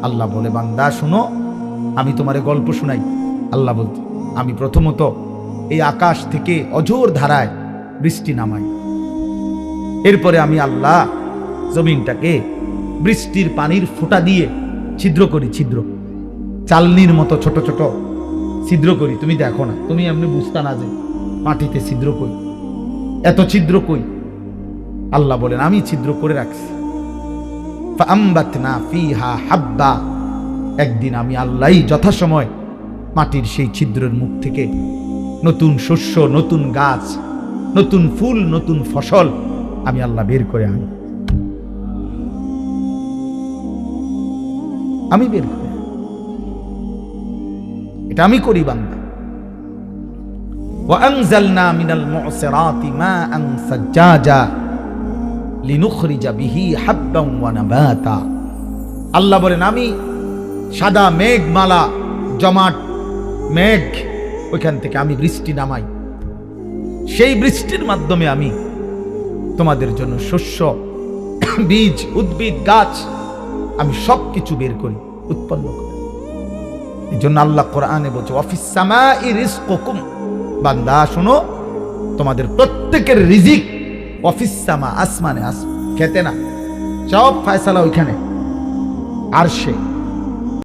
আল্লাহ বলে, বান্দা শুনো, আমি তোমারে গল্প শোনাই। আল্লাহ বলতে, আমি প্রথমত এই আকাশ থেকে অঝোর ধারায় বৃষ্টি নামাই, এরপরে আমি আল্লাহ জমিনটাকে বৃষ্টির পানির ফোঁটা দিয়ে ছিদ্র করি, ছিদ্র চালনির মতো ছোট ছোট ছিদ্র করি। তুমি দেখো না, তুমি এমনি বুঝতা না যে মাটিতে ছিদ্র কই, এত ছিদ্র কই। আল্লাহ বলেন, আমি ছিদ্র করে রাখছি। ফাআমবাতনা ফিহা হাব্বা, একদিন আমি আল্লাহই যথাসময় মাটির সেই ছিদ্রের মুখ থেকে নতুন শস্য, নতুন গাছ, নতুন ফুল, নতুন ফসল আমি আল্লাহ বের করে আনি। আমি বের করে, এটা আমি করি বান্দা। ওয়া আনজালনা মিনাল মু'সিরাতি মাআন সাজ্জাজা লিনুখরিজা বিহি হাব্বান ওয়া নাবাতা। আল্লাহ বলেন, আমি সাদা মেঘমালা, জমাট মেঘ, ওইখান থেকে আমি বৃষ্টি নামাই। সেই বৃষ্টির মাধ্যমে আমি তোমাদের জন্য শস্য, বীজ, উদ্ভিদ, গাছ, আমি সবকিছু বের করি, উৎপন্ন করি। এই জন্য আল্লাহ কোরআনে বলছে, ওয়াফিস সামাই রিজকুকুম, বান্দা শোনো, তোমাদের প্রত্যেকের রিজিক ওয়াফিস সামা, আসমানে, খেতে না, সব ফয়সালা ওইখানে আরশে।